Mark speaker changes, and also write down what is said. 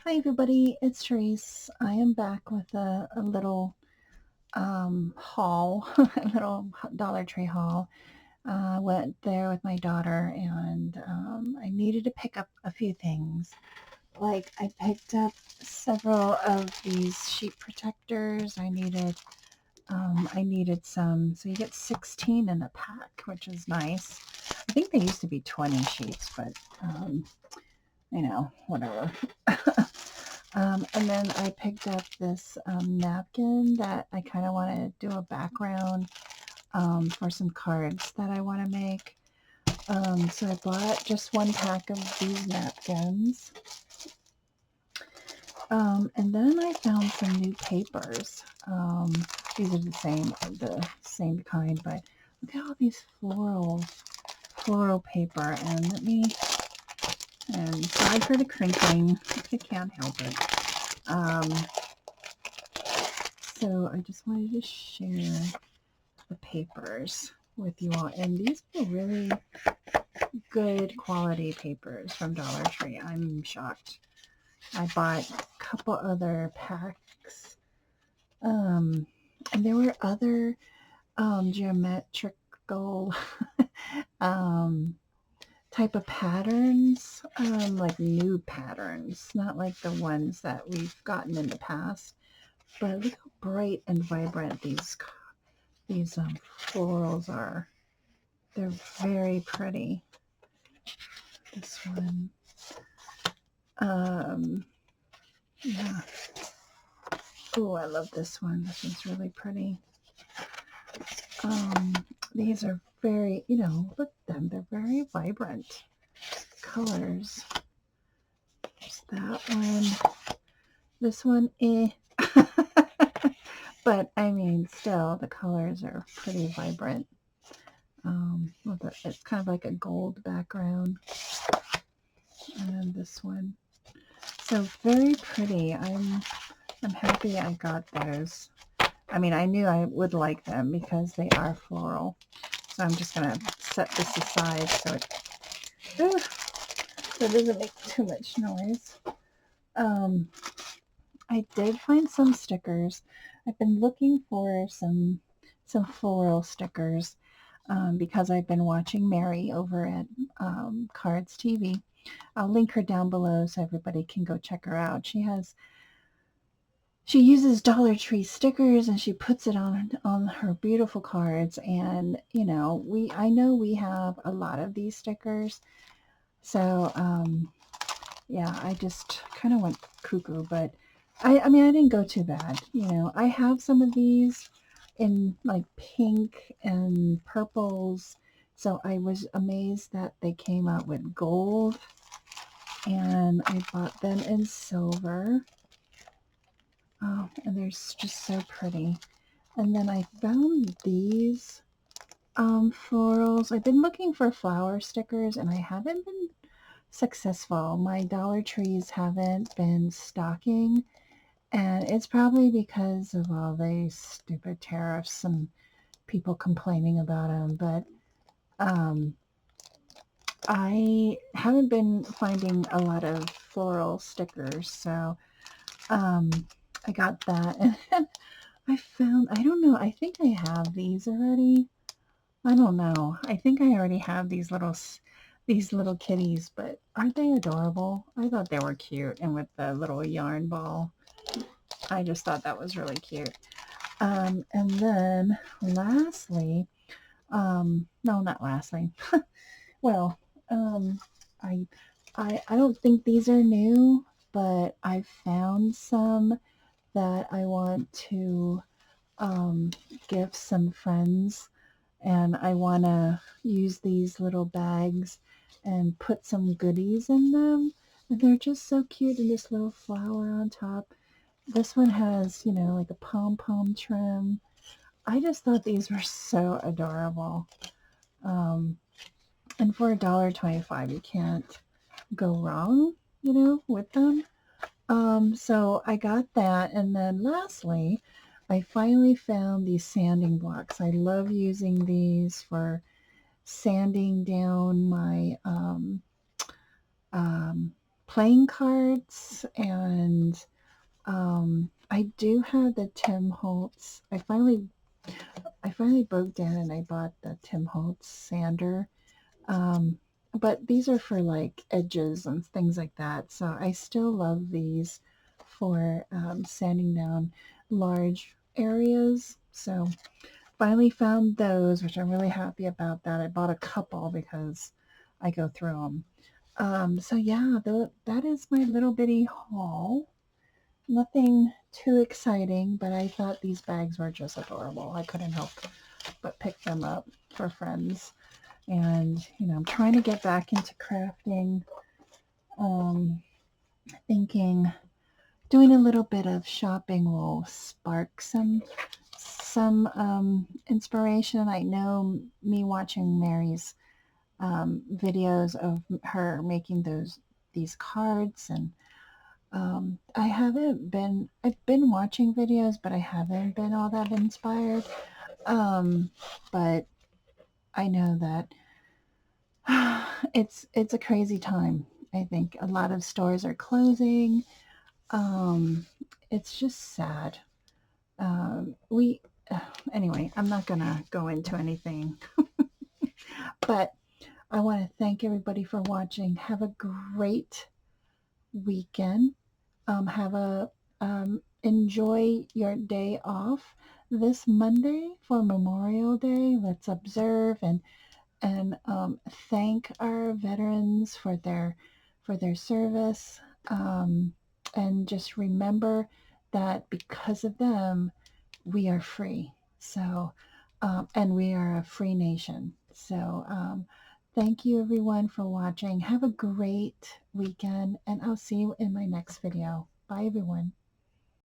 Speaker 1: Hi everybody, it's Tereese. I am back with a little haul, a little Dollar Tree haul. I went there with my daughter and I needed to pick up a few things. Like I picked up several of these sheet protectors. I needed some, so you get 16 in a pack, which is nice. I think they used to be 20 sheets, but whatever. And then I picked up this napkin that I kind of want to do a background for some cards that I want to make. So I bought just one pack of these napkins. And then I found some new papers. These are the same kind, but look at all these floral paper. And sorry for the crinkling. I can't help it. Um, So I just wanted to share the papers with you all. And these are really good quality papers from Dollar Tree. I'm shocked. I bought a couple other packs. And there were other geometrical um, type of patterns, like new patterns, not like the ones that we've gotten in the past. But look how bright and vibrant these florals are. They're very pretty. This one, um, yeah. Oh, I love this one. This one's really pretty. Um, these are very, look at them. They're very vibrant colors. There's that one. This one, eh. But I mean, still, the colors are pretty vibrant. It's kind of like a gold background. And then this one. So very pretty. I'm happy I got those. I mean, I knew I would like them because they are floral. So I'm just going to set this aside so it doesn't make too much noise. I did find some stickers. I've been looking for some floral stickers because I've been watching Mary over at Cards TV. I'll link her down below so everybody can go check her out. She uses Dollar Tree stickers and she puts it on her beautiful cards. And I know we have a lot of these stickers. So yeah, I just kind of went cuckoo, but I mean I didn't go too bad. I have some of these in like pink and purples. So I was amazed that they came out with gold, and I bought them in silver. Oh, and they're just so pretty. And then I found these florals. I've been looking for flower stickers and I haven't been successful. My Dollar Trees haven't been stocking, and it's probably because of all these stupid tariffs and people complaining about them. But I haven't been finding a lot of floral stickers, so um, I got that. And I don't know, I think I have these already. I don't know. I think I already have these little kitties, but aren't they adorable? I thought they were cute, and with the little yarn ball, I just thought that was really cute. And then lastly, no, not lastly. Well, um, I, I don't think these are new, but I found some that I want to give some friends, and I want to use these little bags and put some goodies in them. And they're just so cute, and this little flower on top. This one has, like a pom-pom trim. I just thought these were so adorable. Um, and for $1.25, you can't go wrong, with them. So I got that. And then lastly, I finally found these sanding blocks. I love using these for sanding down my playing cards, and I do have the Tim Holtz. I finally broke down and I bought the Tim Holtz sander. Um, but these are for like edges and things like that. So I still love these for sanding down large areas. So finally found those, which I'm really happy about that. I bought a couple because I go through them. So yeah, that is my little bitty haul. Nothing too exciting, but I thought these bags were just adorable. I couldn't help but pick them up for friends. And, I'm trying to get back into crafting. Um, Thinking doing a little bit of shopping will spark some inspiration. I know me watching Mary's videos of her making these cards, and I've been watching videos, but I haven't been all that inspired. But I know that it's a crazy time. I think a lot of stores are closing. Um, it's just sad. We Anyway, I'm not gonna go into anything, but I want to thank everybody for watching. Have a great weekend. Have a Enjoy your day off this Monday for Memorial Day. Let's observe and thank our veterans for their service. And just remember that because of them, we are free. So, and we are a free nation. So, thank you everyone for watching. Have a great weekend, and I'll see you in my next video. Bye, everyone.